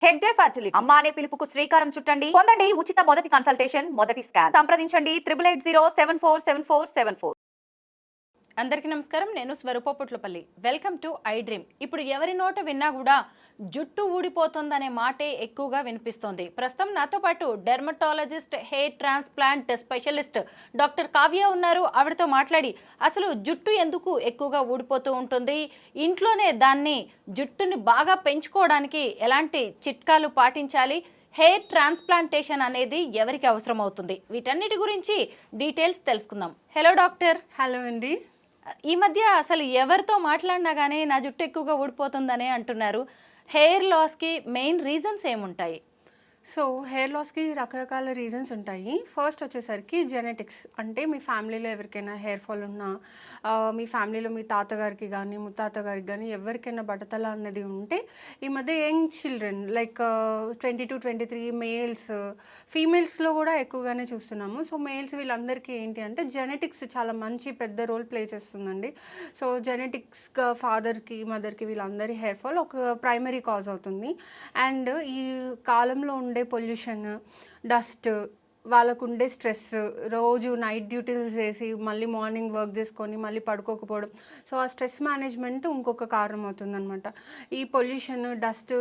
Head day fertility అమ్మ అనే పిలుపుకు శ్రీకారం చుట్టండి. పొందండి ఉచిత మొదటి కన్సల్టేషన్, మొదటి స్కాన్. సంప్రదించండి 8880744744. అందరికీ నమస్కారం. నేను Swarupa Putlapalli. Welcome to iDream. ఇప్పుడు ఎవరి నోట విన్నా కూడా జుట్టు ఊడిపోతుందనే మాటే ఎక్కువగా వినిపిస్తోంది. ప్రస్తుతం నాతో పాటు dermatologist, hair transplant specialist doctor Kavya ఉన్నారు. ఆవిడతో మాట్లాడి అసలు జుట్టు ఎందుకు ఎక్కువగా ఊడిపోతూ ఉంటుంది, ఇంట్లోనే దాన్ని జుట్టుని బాగా పెంచుకోవడానికి ఎలాంటి చిట్కాలు పాటించాలి, హెయిర్ ట్రాన్స్ప్లాంటేషన్ అనేది ఎవరికి అవసరం అవుతుంది, వీటన్నిటి గురించి డీటెయిల్స్ తెలుసుకుందాం. Hello doctor. హలో అండి. ఈ మధ్య అసలు ఎవరితో మాట్లాడినా కానీ నా జుట్టు ఎక్కువగా ఊడిపోతుందనే అంటున్నారు. హెయిర్ లాస్కి మెయిన్ రీజన్స్ ఏముంటాయి? సో హెయిర్ లాస్కి రకరకాల రీజన్స్ ఉంటాయి. ఫస్ట్ వచ్చేసరికి జెనెటిక్స్. అంటే మీ ఫ్యామిలీలో ఎవరికైనా హెయిర్ ఫాల్ ఉన్నా, మీ ఫ్యామిలీలో మీ తాతగారికి కానీ ముత్తాత గారికి కానీ ఎవరికైనా బట్టతల అన్నది ఉంటే, ఈ మధ్య young children like 20 to 23 males, ఫీమేల్స్లో కూడా ఎక్కువగానే చూస్తున్నాము. సో మేల్స్ వీళ్ళందరికీ ఏంటి అంటే జెనెటిక్స్ చాలా మంచి పెద్ద రోల్ ప్లే చేస్తుందండి. సో జెనెటిక్స్గా ఫాదర్కి మదర్కి వీళ్ళందరి హెయిర్ ఫాల్ ఒక ప్రైమరీ కాజ్ అవుతుంది. అండ్ ఈ కాలంలో ఉండే పొల్యూషన్, డస్ట్, వాళ్ళకు ఉండే స్ట్రెస్, రోజు నైట్ డ్యూటీలు చేసి మళ్ళీ మార్నింగ్ వర్క్ చేసుకొని మళ్ళీ పడుకోకపోవడం. సో ఆ స్ట్రెస్ మేనేజ్మెంట్ ఇంకొక కారణం అవుతుందన్నమాట. ఈ పొల్యూషన్, డస్ట్,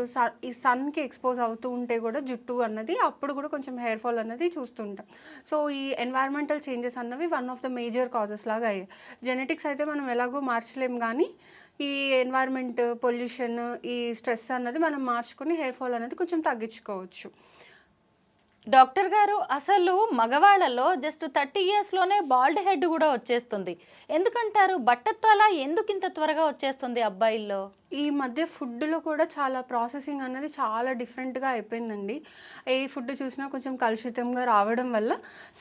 ఈ సన్కి ఎక్స్పోజ్ అవుతూ ఉంటే కూడా జుట్టు అన్నది అప్పుడు కూడా కొంచెం హెయిర్ ఫాల్ అన్నది చూస్తుంటాం. సో ఈ ఎన్వైర్మెంటల్ చేంజెస్ అన్నవి one of the major causes లాగా అయ్యాయి. జెనెటిక్స్ అయితే మనం ఎలాగో మార్చలేం, కానీ ఈ ఎన్వైర్మెంట్, పొల్యూషన్, ఈ స్ట్రెస్ అన్నది మనం మార్చుకొని హెయిర్ ఫాల్ అనేది కొంచెం తగ్గించుకోవచ్చు. డాక్టర్ గారు, అసలు మగవాళ్ళలో జస్ట్ 30 yearsలోనే బాల్డ్ హెడ్ కూడా వచ్చేస్తుంది. ఎందుకంటారు? బట్టతల ఎందుకు ఇంత త్వరగా వచ్చేస్తుంది అబ్బాయిల్లో? ఈ మధ్య ఫుడ్లో కూడా చాలా ప్రాసెసింగ్ అనేది చాలా డిఫరెంట్గా అయిపోయిందండి. ఏ ఫుడ్ చూసినా కొంచెం కలుషితంగా రావడం వల్ల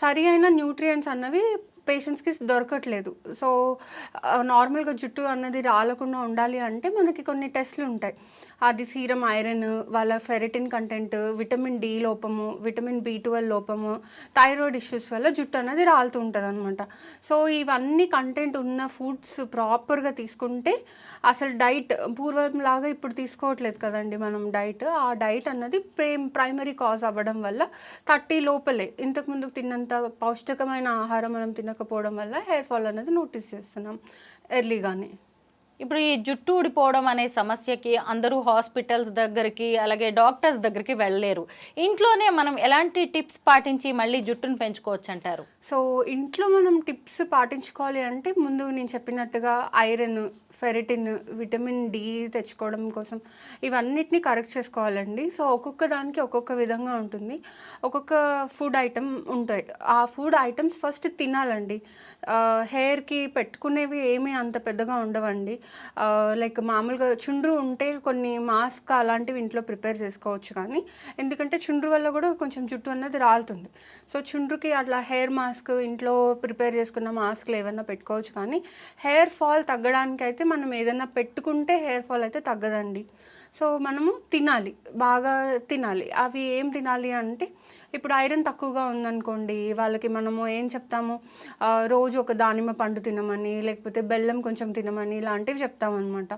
సరి అయిన న్యూట్రియంట్స్ అన్నవి పేషెంట్స్కి దొరకట్లేదు. సో నార్మల్గా జుట్టు అన్నది రాలకుండా ఉండాలి అంటే మనకి కొన్ని టెస్ట్లు ఉంటాయి. అది సీరం ఐరన్, వాళ్ళ ఫెరిటిన్ కంటెంట్, విటమిన్ డి లోపము, విటమిన్ B12 లోపము, థైరాయిడ్ ఇష్యూస్ వల్ల జుట్టు అన్నది రాలుతూ ఉంటుంది అనమాట. సో ఇవన్నీ కంటెంట్ ఉన్న ఫుడ్స్ ప్రాపర్గా తీసుకుంటే అసలు డైట్ పూర్వంలాగా ఇప్పుడు తీసుకోవట్లేదు కదండి మనం డైట్. ఆ డైట్ అన్నది ప్రైమరీ కాజ్ అవ్వడం వల్ల 30 లోపలే ఇంతకుముందు తిన్నంత పౌష్టికమైన ఆహారం మనం తినకపోవడం వల్ల హెయిర్ ఫాల్ అనేది నోటీస్ చేస్తున్నాం ఎర్లీగానే. ఇప్పుడు ఈ జుట్టు ఊడిపోవడం అనే సమస్యకి అందరూ హాస్పిటల్స్ దగ్గరికి, అలాగే డాక్టర్స్ దగ్గరికి వెళ్ళలేరు. ఇంట్లోనే మనం ఎలాంటి టిప్స్ పాటించి మళ్ళీ జుట్టును పెంచుకోవచ్చు అంటారు? సో ఇంట్లో మనం టిప్స్ పాటించుకోవాలి అంటే ముందు నేను చెప్పినట్టుగా ఐరన్, ఫెరిటిన్, విటమిన్ డి తెచ్చుకోవడం కోసం ఇవన్నిటిని కరెక్ట్ చేసుకోవాలండి. సో ఒక్కొక్క దానికి ఒక్కొక్క విధంగా ఉంటుంది. ఒక్కొక్క ఫుడ్ ఐటమ్ ఉంటాయి. ఆ ఫుడ్ ఐటమ్స్ ఫస్ట్ తినాలండి. హెయిర్కి పెట్టుకునేవి ఏమీ అంత పెద్దగా ఉండవండి. లైక్ మామూలుగా చుండ్రు ఉంటే కొన్ని మాస్క్ అలాంటివి ఇంట్లో ప్రిపేర్ చేసుకోవచ్చు, కానీ ఎందుకంటే చుండ్రు వల్ల కూడా కొంచెం జుట్టు అన్నది రాలుతుంది. సో చుండ్రుకి అట్లా హెయిర్ మాస్క్ ఇంట్లో ప్రిపేర్ చేసుకున్న మాస్క్లు ఏమైనా పెట్టుకోవచ్చు, కానీ హెయిర్ ఫాల్ తగ్గడానికి అయితే మనం ఏదైనా పెట్టుకుంటే హెయిర్ ఫాల్ అయితే తగ్గదండి. సో మనము తినాలి, బాగా తినాలి. అవి ఏం తినాలి అంటే ఇప్పుడు ఐరన్ తక్కువగా ఉందనుకోండి, వాళ్ళకి మనము ఏం చెప్తాము, రోజు ఒక దానిమ్మ పండు తినమని, లేకపోతే బెల్లం కొంచెం తినమని ఇలాంటివి చెప్తామన్నమాట.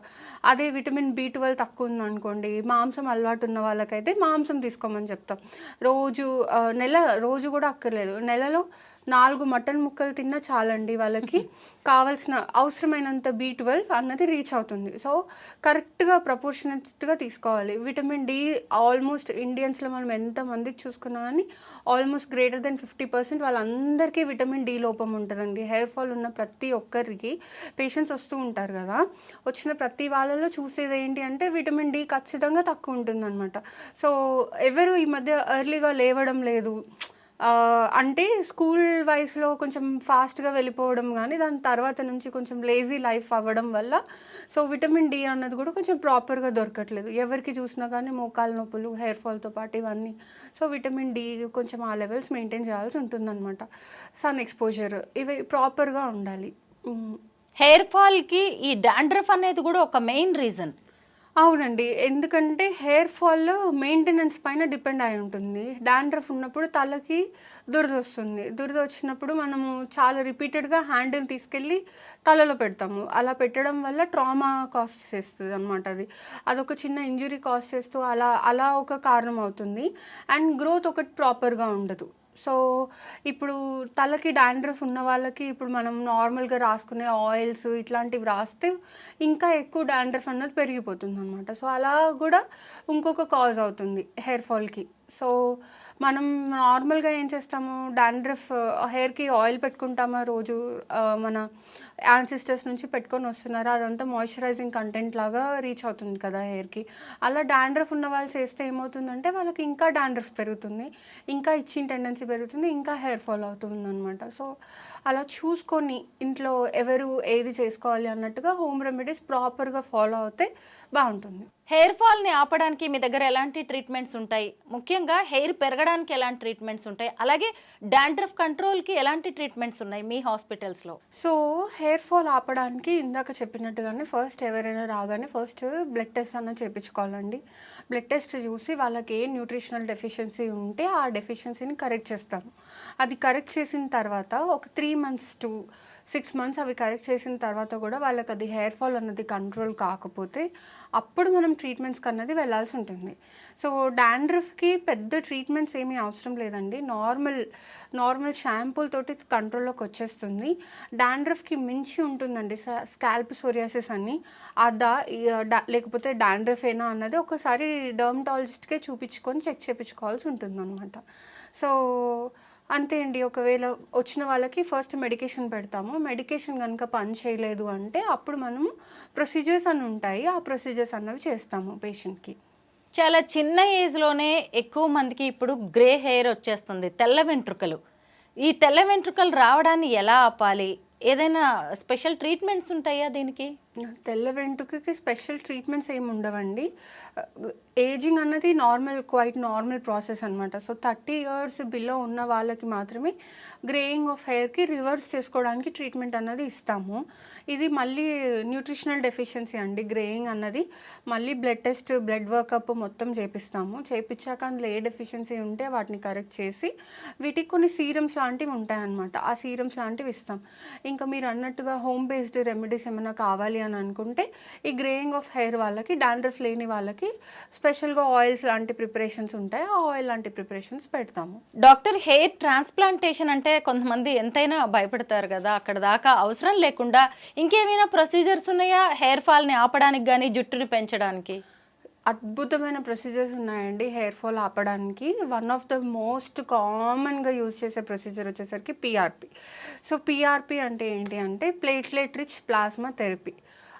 అదే విటమిన్ B12 తక్కువ ఉందనుకోండి, మాంసం అలవాటు ఉన్న వాళ్ళకైతే మాంసం తీసుకోమని చెప్తాం. రోజు రోజు కూడా అక్కర్లేదు, నెలలో 4 మటన్ ముక్కలు తిన్నా చాలండి వాళ్ళకి కావాల్సిన అవసరమైనంత B12 అన్నది రీచ్ అవుతుంది. సో కరెక్ట్గా ప్రపోర్షనేట్గా తీసుకోవాలి. విటమిన్ డి ఆల్మోస్ట్ ఇండియన్స్లో మనం ఎంతమందికి చూసుకున్నా కానీ ఆల్మోస్ట్ గ్రేటర్ దెన్ 50% వాళ్ళందరికీ విటమిన్ డి లోపం ఉంటుందండి. హెయిర్ ఫాల్ ఉన్న ప్రతి ఒక్కరికి పేషెంట్స్ వస్తూ ఉంటారు కదా, వచ్చిన ప్రతి వాళ్ళలో చూసేది ఏంటి అంటే విటమిన్ డి ఖచ్చితంగా తక్కువ ఉంటుందన్నమాట. సో ఎవరు ఈ మధ్య ఎర్లీగా లేవడం లేదు. అంటే స్కూల్ వయసులో కొంచెం ఫాస్ట్గా వెళ్ళిపోవడం, కానీ దాని తర్వాత నుంచి కొంచెం లేజీ లైఫ్ అవ్వడం వల్ల సో విటమిన్ డి అన్నది కూడా కొంచెం ప్రాపర్గా దొరకట్లేదు. ఎవరికి చూసినా కానీ మోకాలు నొప్పులు, హెయిర్ ఫాల్తో పాటు ఇవన్నీ. సో విటమిన్ డి కొంచెం ఆ లెవెల్స్ మెయింటైన్ చేయాల్సి ఉంటుందన్నమాట. సన్ ఎక్స్పోజర్ ఇవి ప్రాపర్గా ఉండాలి. హెయిర్ ఫాల్కి ఈ డాండ్రఫ్ అనేది కూడా ఒక మెయిన్ రీజన్. అవునండి. ఎందుకంటే హెయిర్ ఫాల్ మెయింటెనెన్స్ పైన డిపెండ్ అయి ఉంటుంది. డాండ్రఫ్ ఉన్నప్పుడు తలకి దురదొస్తుంది. దురదొచ్చినప్పుడు మనము చాలా రిపీటెడ్‌గా హ్యాండిల్ తీసుకెళ్ళి తలలో పెడతాము. అలా పెట్టడం వల్ల ట్రామా కాజ్ చేస్తదనమాట అది. అదొక చిన్న ఇంజ్యూరీ కాజ్ చేస్తూ అలా అలా ఒక కారణం అవుతుంది. అండ్ గ్రోత్ ఒకటి ప్రాపర్‌గా ఉండదు. సో, ఇప్పుడు తలకి డాండ్రఫ్ ఉన్న వాళ్ళకి ఇప్పుడు మనం నార్మల్‌గా రాసుకునే ఆయిల్స్ ఇట్లాంటివి రాస్తే ఇంకా ఎక్కువ డాండ్రఫ్ అన్నది పెరిగిపోతుందనమాట. సో, అలా గూడా ఇంకొక కాజ్ అవుతుంది హెయిర్ ఫాల్‌కి. సో, మనం నార్మల్‌గా ఏం చేస్తాము డాండ్రఫ్ హెయిర్‌కి ఆయిల్ పెట్టుకుంటామా రోజు మన యాన్సిస్టర్స్ నుంచి పెట్టుకొని వస్తున్నారు. అదంతా మాయిశ్చరైజింగ్ కంటెంట్ లాగా రీచ్ అవుతుంది కదా హెయిర్‌కి. అలా డాండ్రఫ్ ఉన్న వాళ్ళు చేస్తే ఏమవుతుందంటే వాళ్ళకి ఇంకా డాండ్రఫ్ పెరుగుతుంది. ఇంకా ఇచ్చింగ్ టెండెన్సీ పెరుగుతుంది. ఇంకా హెయిర్ ఫాల్ అవుతుందనమాట. సో, అలా చూసుకొని ఇంట్లో ఎవరు ఏది చేసుకోవాలి అన్నట్టుగా హోమ్ రెమెడీస్ ప్రాపర్‌గా ఫాలో అవుతే బావుంటుంది. హెయిర్ ఫాల్‌ని ఆపడానికి మీ దగ్గర ఎలాంటి ట్రీట్మెంట్స్ ఉంటాయి? ముఖ్యంగా హెయిర్ పెరగడానికి ఎలాంటి ట్రీట్మెంట్స్ ఉంటాయి? అలాగే డాండ్రఫ్ కంట్రోల్‌కి ఎలాంటి ట్రీట్మెంట్స్ ఉన్నాయి మీ హాస్పిటల్స్‌లో? సో, హెయిర్ ఫాల్ ఆపడానికి ఇందాక చెప్పినట్టుగానే ఫస్ట్ ఎవరైనా రాగానే ఫస్ట్ బ్లడ్ టెస్ట్ అన్నది చేపించుకోవాలండి. బ్లడ్ టెస్ట్ చూసి వాళ్ళకి ఏ న్యూట్రిషనల్ డెఫిషియన్సీ ఉంటే ఆ డెఫిషియన్సీని కరెక్ట్ చేస్తాము. అది కరెక్ట్ చేసిన తర్వాత ఒక 3 మంత్స్ టు 6 మంత్స్ అవి కరెక్ట్ చేసిన తర్వాత కూడా వాళ్ళకి అది హెయిర్ ఫాల్ అన్నది కంట్రోల్ కాకపోతే అప్పుడు మనం ట్రీట్మెంట్స్‌కి అన్నది వెళ్ళాల్సి ఉంటుంది. సో, డాండ్రఫ్‌కి పెద్ద ట్రీట్మెంట్స్ ఏమీ అవసరం లేదండి. నార్మల్ షాంపూలతోటి కంట్రోల్‌లోకి వచ్చేస్తుంది. డాండ్రఫ్‌కి మించి ఉంటుందండి స్కాల్ప్ సోరియాసిస్ అని. అదా లేకపోతే డాండ్రఫేనా అన్నది ఒకసారి డెర్మటాలజిస్ట్‌కే చూపించుకొని చెక్ చేపించుకోవాల్సి ఉంటుందనమాట. సో, అంతే అండి. ఒకవేళ వచ్చిన వాళ్ళకి ఫస్ట్ మెడికేషన్ పెడతాము. మెడికేషన్ గనుక పని చేయలేదు అంటే అప్పుడు మనము ప్రొసీజర్స్ అని ఉంటాయి. ఆ ప్రొసీజర్స్ అన్నవి చేస్తాము పేషెంట్‌కి. చాలా చిన్న ఏజ్‌లోనే ఎక్కువ మందికి ఇప్పుడు గ్రే హెయిర్ వచ్చేస్తుంది. తెల్ల వెంట్రుకలు. ఈ తెల్ల వెంట్రుకలు రావడాన్ని ఎలా ఆపాలి? ఏదైనా స్పెషల్ ట్రీట్మెంట్స్ ఉంటాయా దీనికి? తెల్ల వెంట్రుకకి స్పెషల్ ట్రీట్మెంట్స్ ఏమి ఉండవండి. ఏజింగ్ అన్నది క్వైట్ నార్మల్ ప్రాసెస్ అనమాట. సో, 30 ఇయర్స్ బిలో ఉన్న వాళ్ళకి మాత్రమే గ్రేయింగ్ ఆఫ్ హెయిర్‌కి రివర్స్ చేసుకోవడానికి ట్రీట్మెంట్ అన్నది ఇస్తాము. ఇది మళ్ళీ న్యూట్రిషనల్ డెఫిషియన్సీ అండి గ్రేయింగ్ అన్నది. మళ్ళీ బ్లడ్ టెస్ట్, బ్లడ్ వర్కప్ మొత్తం చేపిస్తాము. చేపిచ్చాక అందులో ఏ డెఫిషియన్సీ ఉంటే వాటిని కరెక్ట్ చేసి వీటికి కొన్ని సీరమ్స్ లాంటివి ఉంటాయన్నమాట. ఆ సీరమ్స్ లాంటివి ఇస్తాం. ఇంకా మీరు అన్నట్టుగా హోమ్ బేస్డ్ రెమెడీస్ ఏమైనా కావాలి అని అనుకుంటే ఈ గ్రేయింగ్ ఆఫ్ హెయిర్ వాళ్ళకి డాండ్రఫ్ లేని వాళ్ళకి స్పెషల్‌గా ఆయిల్స్ లాంటి ప్రిపరేషన్స్ ఉంటాయి. ఆ ఆయిల్ లాంటి ప్రిపరేషన్స్ పెడతాము. డాక్టర్ హెయిర్ ట్రాన్స్‌ప్లాంటేషన్ అంటే కొంతమంది ఎంతైనా భయపడతారు గదా! అక్కడ దాకా అవసరం లేకుండా ఇంకేమైనా ప్రొసీజర్స్ ఉన్నాయా? హెయిర్ ఫాల్‌ని ఆపడానికి గాని, జుట్టుని పెంచడానికి? అద్భుతమైన ప్రొసీజర్స్ ఉన్నాయండి హెయిర్ ఫాల్ ఆపడానికి. వన్ ఆఫ్ ద మోస్ట్ కామన్‌గా యూజ్ చేసే ప్రొసీజర్ వచ్చేసరికి పీఆర్‌పీ. సో, పీఆర్‌పీ అంటే ఏంటి అంటే ప్లేట్లెట్ రిచ్ ప్లాస్మా థెరపీ.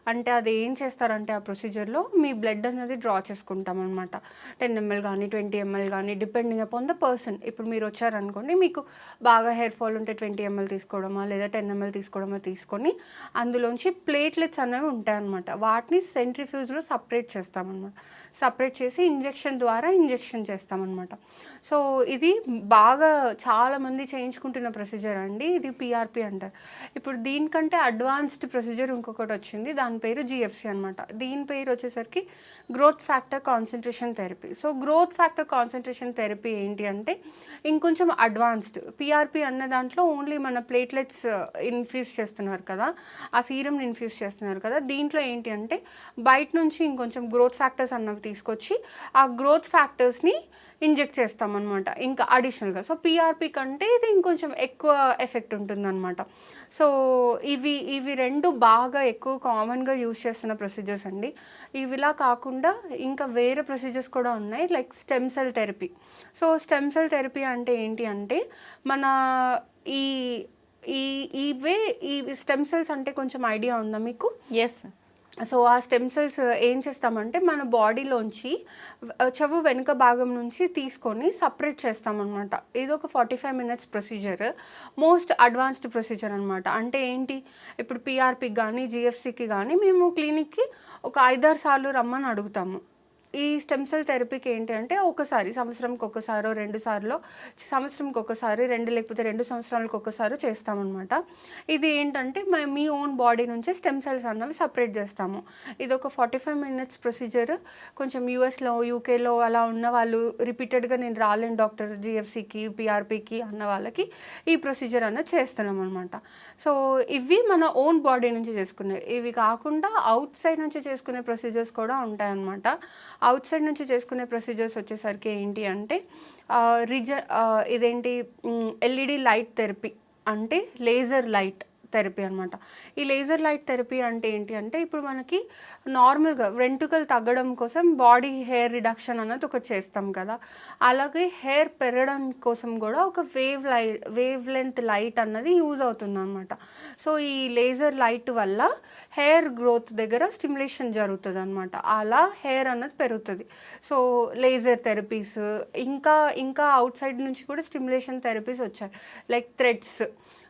అంటే అది ఏం చేస్తారంటే ఆ ప్రొసీజర్‌లో మీ బ్లడ్ అనేది డ్రా చేసుకుంటామనమాట. 10 ఎంఎల్ గానీ, 20 ఎంఎల్ గానీ డిపెండింగ్ అపాన్ ద పర్సన్. ఇప్పుడు మీరొచ్చారనుకోండి మీకు బాగా హెయిర్ ఫాల్ ఉంటే 20 ఎంఎల్ తీసుకోవడమా, లేదా 10 ఎంఎల్ తీసుకోవడమా తీసుకొని అందులోంచి ప్లేట్లెట్స్ అనేవి ఉంటాయన్నమాట. వాటిని సెంట్రిఫ్యూజ్‌లో సెపరేట్ చేస్తామనమాట. సెపరేట్ చేసి ఇంజెక్షన్ చేస్తామనమాట. సో, ఇది బాగా చాలామంది చేయించుకుంటున్న ప్రొసీజర్ అండి. ఇది పీఆర్‌పీ అంటారు. ఇప్పుడు దీనికంటే అడ్వాన్స్డ్ ప్రొసీజర్ ఇంకొకటొచ్చింది. దాని పేరు జీఎఫ్సీ అనమాట. దీని పేరు వచ్చేసరికి growth factor concentration therapy. So, growth factor concentration therapy ఏంటి అంటే ఇంకొంచెం అడ్వాన్స్డ్. పీఆర్‌పీ అన్న దాంట్లో ఓన్లీ మన ప్లేట్లెట్స్ ఇన్ఫ్యూజ్ చేస్తున్నారు కదా! ఆ సీరమ్‌ని ఇన్ఫ్యూజ్ చేస్తున్నారు కదా! దీంట్లో ఏంటి అంటే బయట నుంచి ఇంకొంచెం గ్రోత్ ఫ్యాక్టర్స్ అన్నవి తీసుకొచ్చి ఆ గ్రోత్ ఫ్యాక్టర్స్‌ని ఇంజెక్ట్ చేస్తామనమాట ఇంకా అడిషనల్‌గా. సో, పీఆర్‌పీ కంటే ఇది ఇంకొంచెం ఎక్కువ ఎఫెక్ట్ ఉంటుందనమాట. సో, ఇవి 2 బాగా ఎక్కువ కామన్‌గా యూజ్ చేస్తున్న ప్రొసీజర్స్ అండి. ఇవిలా కాకుండా ఇంకా వేరే ప్రొసీజర్స్ కూడా ఉన్నాయి. Like stem cell therapy. So, stem cell therapy అంటే ఏంటి అంటే మన ఈ ఈ ఇవే ఈ స్టెమ్ సెల్స్ అంటే కొంచెం ఐడియా ఉందా మీకు? యెస్. సో, ఆ స్టెమ్ సెల్స్ ఏం చేస్తామంటే మన బాడీలోంచి చెవు వెనుక భాగం నుంచి తీసుకొని సెపరేట్ చేస్తామనమాట. ఇదొక 45 minutes procedure. Most advanced procedure అనమాట. అంటే ఏంటి, ఇప్పుడు పీఆర్‌పీకి గానీ, జీఎఫ్సీకి గానీ మేము క్లినిక్‌కి ఒక 5, 6 సార్లు రమ్మని అడుగుతాము. ఈ స్టెమ్ సెల్ థెరపీకి ఏంటి అంటే ఒకసారి సంవత్సరంకి ఒకసారో 2 సార్లో సంవత్సరంకి ఒకసారి 2 లేకపోతే 2 సంవత్సరాలకు ఒకసారి చేస్తామన్నమాట. ఇది ఏంటంటే మీ ఓన్ బాడీ నుంచి స్టెమ్ సెల్స్ అన్నవి సపరేట్ చేస్తాము. ఇది ఒక 45 మినిట్స్ ప్రొసీజర్. కొంచెం యూఎస్లో యూకేలో అలా ఉన్న వాళ్ళు రిపీటెడ్గా నేను రాలేను డాక్టర్ జిఎఫ్సికి పిఆర్పికి అన్న వాళ్ళకి ఈ ప్రొసీజర్ అన్నది చేస్తున్నాం అనమాట. సో ఇవి మన ఓన్ బాడీ నుంచి చేసుకునేవి. ఇవి కాకుండా అవుట్ సైడ్ నుంచి చేసుకునే ప్రొసీజర్స్ కూడా ఉంటాయన్నమాట. అవుట్ సైడ్ నుంచి చేసుకునే ప్రొసీజర్స్ వచ్చేసరికి ఏంటి అంటే ఇదేంటి ఎల్ఈడి లైట్ థెరపీ అంటే లేజర్ లైట్ థెరపీ అనమాట. ఈ లేజర్ లైట్ థెరపీ అంటే ఏంటి అంటే ఇప్పుడు మనకి నార్మల్గా వెంట్రుకలు తగ్గడం కోసం బాడీ హెయిర్ రిడక్షన్ అన్నది ఒకటి చేస్తాం కదా, అలాగే హెయిర్ పెరగడం కోసం కూడా ఒక వేవ్ లెంత్ లైట్ అన్నది యూజ్ అవుతుంది అనమాట. సో ఈ లేజర్ లైట్ వల్ల హెయిర్ గ్రోత్ దగ్గర స్టిమ్యులేషన్ జరుగుతుంది అనమాట. అలా హెయిర్ అన్నది పెరుగుతుంది. సో లేజర్ థెరపీస్ ఇంకా అవుట్ సైడ్ నుంచి కూడా స్టిమ్యులేషన్ థెరపీస్ వచ్చాయి. లైక్ థ్రెడ్స్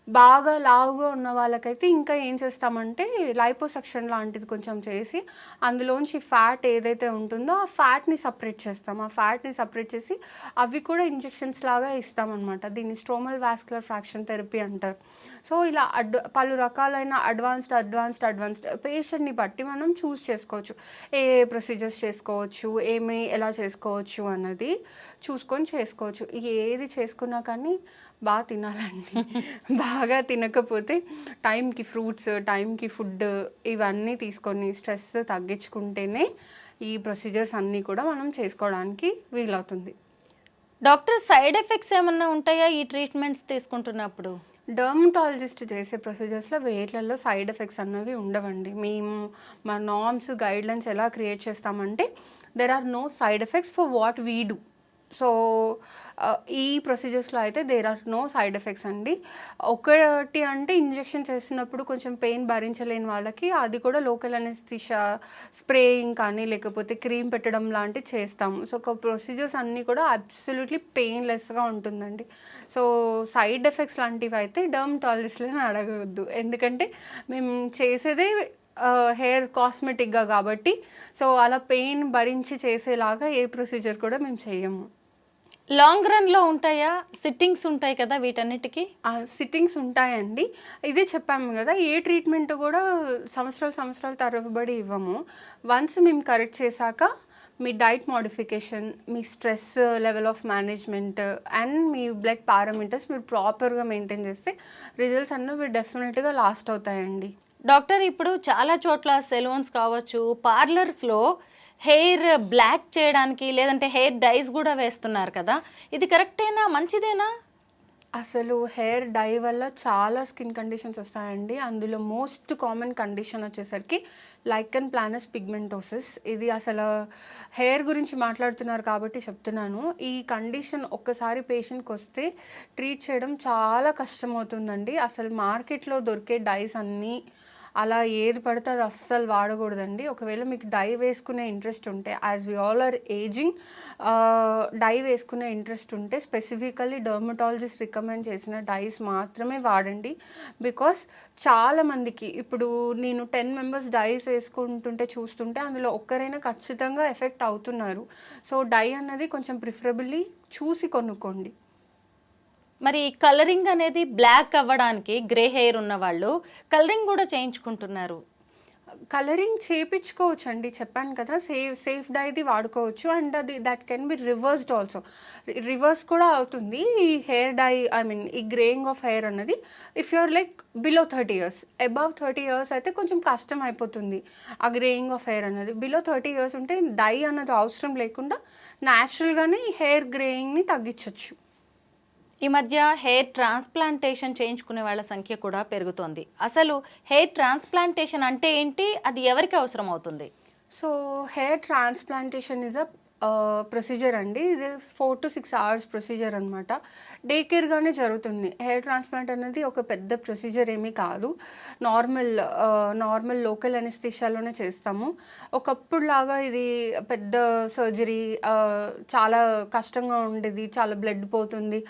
బాగా లావుగా ఉన్న వాళ్ళకైతే ఇంకా ఏం చేస్తామంటే లైపోసక్షన్ లాంటిది కొంచెం చేసి అందులోంచి ఫ్యాట్ ఏదైతే ఉంటుందో ఆ ఫ్యాట్ని సపరేట్ చేస్తాం. ఆ ఫ్యాట్ని సపరేట్ చేసి అవి కూడా ఇంజెక్షన్స్ లాగా ఇస్తామన్నమాట. దీన్ని స్ట్రోమల్ వాస్కులర్ ఫ్రాక్షన్ థెరపీ అంటారు. సో ఇలా పలు రకాలైన అడ్వాన్స్డ్ పేషెంట్ని బట్టి మనం చూస్ చేసుకోవచ్చు. ఏ ప్రొసీజర్స్ చేసుకోవచ్చు, ఎలా చేసుకోవచ్చు అన్నది చూసుకొని చేసుకోవచ్చు. ఏది చేసుకున్నా కానీ బాగా తినాలండి. బాగా తినకపోతే టైంకి ఫ్రూట్స్, టైంకి ఫుడ్ ఇవన్నీ తీసుకొని స్ట్రెస్ తగ్గించుకుంటేనే ఈ ప్రొసీజర్స్ అన్నీ కూడా మనం చేసుకోవడానికి వీలవుతుంది. డాక్టర్ సైడ్ ఎఫెక్ట్స్ ఏమన్నా ఉంటాయా ఈ ట్రీట్మెంట్స్ తీసుకుంటున్నప్పుడు? డర్మటాలజిస్ట్ చేసే ప్రొసీజర్స్లో వేట్లలో సైడ్ ఎఫెక్ట్స్ అన్నవి ఉండవండి. మేము మా నార్మ్స్ గైడ్లైన్స్ ఎలా క్రియేట్ చేస్తామంటే there are no side effects for what we do. So ఈ ప్రొసీజర్స్లో అయితే there are no side effects అండి. ఒకటి అంటే ఇంజెక్షన్ చేసినప్పుడు కొంచెం పెయిన్ భరించలేని వాళ్ళకి అది కూడా లోకల్ అనెస్థీషియా స్ప్రేయింగ్ కానీ లేకపోతే క్రీమ్ పెట్టడం లాంటివి చేస్తాము. సో ప్రొసీజర్స్ అన్నీ కూడా అబ్సల్యూట్లీ పెయిన్లెస్గా ఉంటుందండి. సో సైడ్ ఎఫెక్ట్స్ లాంటివి అయితే డర్మటాలజిస్ట్ని అడగవద్దు, ఎందుకంటే మేము చేసేదే హెయిర్ కాస్మెటిక్గా కాబట్టి. సో అలా పెయిన్ భరించి చేసేలాగా ఏ ప్రొసీజర్ కూడా మేము చేయము. లాంగ్ రన్లో ఉంటాయా? సిట్టింగ్స్ ఉంటాయి కదా వీటన్నిటికీ? సిట్టింగ్స్ ఉంటాయండి. ఇదే చెప్పాము కదా, ఏ ట్రీట్మెంట్ కూడా సంవత్సరాలు తరబడి ఇవ్వము. వన్స్ మేము కరెక్ట్ చేశాక మీ డైట్ మోడిఫికేషన్, మీ stress level of management and మీ బ్లడ్ పారామీటర్స్ మీరు ప్రాపర్గా మెయింటైన్ చేస్తే రిజల్ట్స్ అన్నవి డెఫినెట్గా లాస్ట్ అవుతాయండి. డాక్టర్, ఇప్పుడు చాలా చోట్ల సెలూన్స్ కావచ్చు, పార్లర్స్లో హెయిర్ బ్లాక్ చేయడానికి లేదంటే హెయిర్ డైస్ కూడా వేస్తున్నారు కదా, ఇది కరెక్టేనా, మంచిదేనా? అసలు హెయిర్ డై వల్ల చాలా స్కిన్ కండిషన్స్ వస్తాయండి. అందులో మోస్ట్ కామన్ కండిషన్ వచ్చేసరికి లైకెన్ ప్లానస్ పిగ్మెంటోసిస్. ఇది అసలు హెయిర్ గురించి మాట్లాడుతున్నారు కాబట్టి చెప్తున్నాను. ఈ కండిషన్ ఒక్కసారి పేషెంట్కి వస్తే ట్రీట్ చేయడం చాలా కష్టమవుతుందండి. అసలు మార్కెట్లో దొరికే డైస్ అన్నీ అలా ఏది పడితే అది అస్సలు వాడకూడదండి. ఒకవేళ మీకు డై వేసుకునే ఇంట్రెస్ట్ ఉంటే, as we all are ageing, dye వేసుకునే ఇంట్రెస్ట్ ఉంటే స్పెసిఫికల్లీ డర్మటాలజిస్ట్ రికమెండ్ చేసిన డైస్ మాత్రమే వాడండి. బికాస్ చాలామందికి ఇప్పుడు నేను 10 మెంబర్స్ డైస్ వేసుకుంటుంటే చూస్తుంటే అందులో ఒక్కరైనా ఖచ్చితంగా ఎఫెక్ట్ అవుతున్నారు. సో డై అన్నది కొంచెం ప్రిఫరబుల్లీ చూసి కొనుక్కోండి. మరి కలరింగ్ అనేది బ్లాక్ అవ్వడానికి గ్రే హెయిర్ ఉన్న వాళ్ళు కలరింగ్ కూడా చేయించుకుంటున్నారు. కలరింగ్ చేయించుకోవచ్చు అండి, చెప్పాను కదా, సేఫ్ డైది వాడుకోవచ్చు. And that can be reversed also. Reverse కూడా అవుతుంది ఈ హెయిర్ డై, ఈ గ్రేయింగ్ ఆఫ్ హెయిర్ అన్నది. If you're like below 30 years, above 30 years అయితే కొంచెం కష్టం అయిపోతుంది ఆ గ్రేయింగ్ ఆఫ్ హెయిర్ అన్నది. బిలో 30 years ఉంటే డై అన్నది అవసరం లేకుండా న్యాచురల్గానే ఈ హెయిర్ గ్రేయింగ్ని తగ్గించవచ్చు. ఈ మధ్య హెయిర్ ట్రాన్స్ప్లాంటేషన్ చేయించుకునే వాళ్ళ సంఖ్య కూడా పెరుగుతోంది. అసలు హెయిర్ ట్రాన్స్ప్లాంటేషన్ అంటే ఏంటి, అది ఎవరికి అవసరం అవుతుంది? So hair transplantation is a procedure అండి. ఇది 4 to 6 అవర్స్ ప్రొసీజర్ అనమాట. డే కేర్‌గానే జరుగుతుంది. హెయిర్ ట్రాన్స్‌ప్లాంట్ అనేది ఒక పెద్ద ప్రొసీజర్ ఏమీ కాదు. నార్మల్ లోకల్ అనెస్థీషియాలోనే చేస్తాము. ఒకప్పుడులాగా ఇది పెద్ద సర్జరీ చాలా కష్టంగా ఉండేది, చాలా బ్లడ్ పోతుంది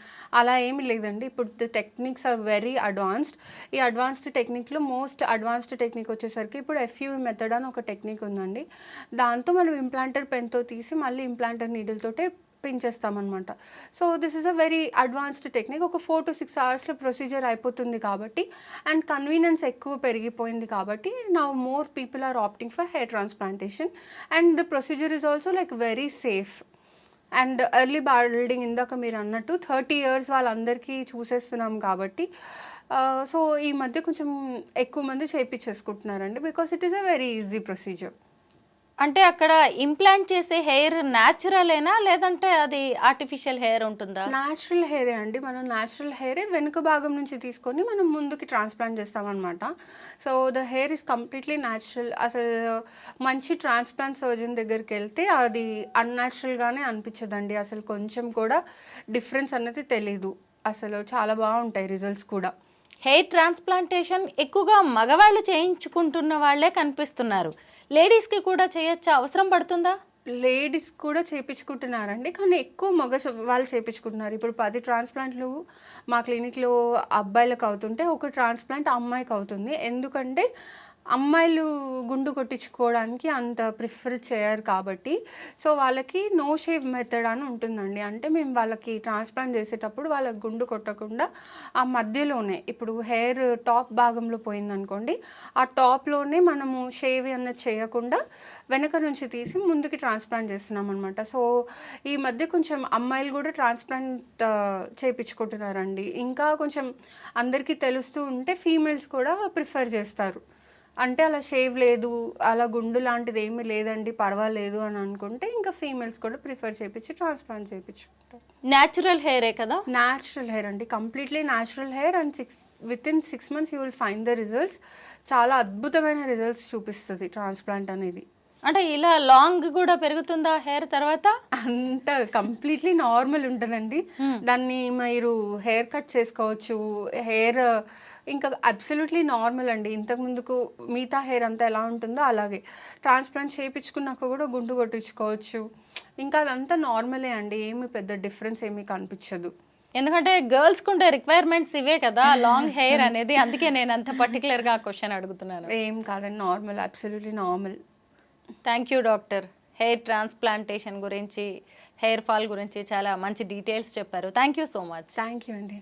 అలా ఏమీ లేదండి. ఇప్పుడు the techniques are very advanced. ఈ అడ్వాన్స్డ్ టెక్నిక్‌లో మోస్ట్ అడ్వాన్స్డ్ టెక్నిక్ వచ్చేసరికి ఇప్పుడు ఎఫ్యూవి మెథడ్ అని ఒక టెక్నిక్ ఉందండి. దాంతో మనం ఇంప్లాంటర్ పెన్‌తో తీసి మళ్ళీ ఇంప్లాంటర్ నీడిల్ తోటే పిన్ చేస్తామన్నమాట. So this is a very advanced technique. ఒక 4 to 6 అవర్స్‌లో ప్రొసీజర్ అయిపోతుంది కాబట్టి అండ్ కన్వీనియన్స్ ఎక్కువ పెరిగిపోయింది కాబట్టి now more people are opting for hair transplantation and the procedure is also like very safe. And early balding ఇందాక మీరు అన్నట్టు 30 ఇయర్స్ వాళ్ళందరికీ చూసేస్తున్నాం కాబట్టి సో ఈ మధ్య కొంచెం ఎక్కువ మంది చేయించేసుకుంటున్నారండి because it is a very easy procedure. అంటే అక్కడ ఇంప్లాంట్ చేసే హెయిర్ న్యాచురలేనా లేదంటే అది ఆర్టిఫిషియల్ హెయిర్ ఉంటుందా? న్యాచురల్ హెయిరే అండి. మనం న్యాచురల్ హెయిరే వెనుక భాగం నుంచి తీసుకొని మనం ముందుకి ట్రాన్స్‌ప్లాంట్ చేస్తామన్నమాట. So the hair is completely natural. అసలు మంచి ట్రాన్స్‌ప్లాంట్ సర్జన్ దగ్గరికెళ్తే అది అన్‌న్యాచురల్‌గానే అనిపించదండి. అసలు కొంచెం కూడా డిఫరెన్స్ అనేది తెలీదు. అసలు చాలా బాగుంటాయి రిజల్ట్స్ కూడా. హెయిర్ ట్రాన్స్ప్లాంటేషన్ ఎక్కువగా మగవాళ్ళు చేయించుకుంటున్న వాళ్ళే కనిపిస్తున్నారు. లేడీస్కి కూడా చేయొచ్చా? అవసరం పడుతుందా? లేడీస్ కూడా చేపించుకుంటున్నారండి. కానీ ఎక్కువ వాళ్ళు చేపించుకుంటున్నారు. ఇప్పుడు 10 ట్రాన్స్‌ప్లాంట్‌లు మా క్లినిక్‌లో అబ్బాయిలకు అవుతుంటే, ఒక ట్రాన్స్‌ప్లాంట్ అమ్మాయికి అవుతుంది. ఎందుకంటే అమ్మాయిలు గుండు కొట్టించుకోవడానికి అంత ప్రిఫర్ చేయరు కాబట్టి సో వాళ్ళకి నో షేవ్ మెథడ్ అని ఉంటుందండి. అంటే మేము వాళ్ళకి ట్రాన్స్‌ప్లాంట్ చేసేటప్పుడు వాళ్ళకి గుండు కొట్టకుండా ఆ మధ్యలోనే ఇప్పుడు హెయిర్ టాప్ భాగంలో పోయిందనుకోండి, ఆ టాప్‌లోనే మనము షేవ్ అన్నది చేయకుండా వెనక నుంచి తీసి ముందుకి ట్రాన్స్‌ప్లాంట్ చేస్తున్నామనమాట. సో ఈ మధ్య కొంచెం అమ్మాయిలు కూడా ట్రాన్స్‌ప్లాంట్ చేపించుకుంటున్నారండి. ఇంకా కొంచెం అందరికీ తెలుస్తూ ఉంటే ఫీమేల్స్ కూడా ప్రిఫర్ చేస్తారు. అంటే అలా షేవ్ లేదు, అలా గుండు లాంటిది ఏమీ లేదండి పర్వాలేదు అని అనుకుంటే ఇంకా ఫీమేల్స్ కూడా ప్రిఫర్ చేపించి ట్రాన్స్‌ప్లాంట్ చేపించుకుంటారు. న్యాచురల్ హెయిరే కదా? న్యాచురల్ హెయిర్ అండి. Completely natural hair and within 6 months you will find the results. చాలా అద్భుతమైన రిజల్ట్స్ చూపిస్తుంది ట్రాన్స్‌ప్లాంట్ అనేది. అంటే ఇలా లాంగ్ కూడా పెరుగుతుందా హెయిర్ తర్వాత? అంత కంప్లీట్‌లీ నార్మల్ ఉంటదండి. దాన్ని మీరు హెయిర్ కట్ చేసుకోవచ్చు. హెయిర్ ఇంకా అబ్సల్యూట్‌లీ నార్మల్ అండి. ఇంతకు ముందుకు మిగతా హెయిర్ అంతా ఎలా ఉంటుందో అలాగే. ట్రాన్స్‌ప్లాంట్ చేపించుకున్నాక కూడా గుండు కొట్టించుకోవచ్చు. ఇంకా అదంతా నార్మలే అండి. ఏమి పెద్ద డిఫరెన్స్ ఏమీ కనిపించదు. ఎందుకంటే గర్ల్స్‌కి ఉండే రిక్వైర్మెంట్స్ ఇవే కదా లాంగ్ హెయిర్ అనేది. అందుకే నేను అంత పర్టికులర్‌గా ఆ క్వశ్చన్ అడుగుతున్నాను. ఏం కాదండి, normal, absolutely normal. Thank you doctor. Hair transplantation గురించి, హెయిర్ ఫాల్ గురించి చాలా మంచి డీటెయిల్స్ చెప్పారు. Thank you so much. Thank you అండి.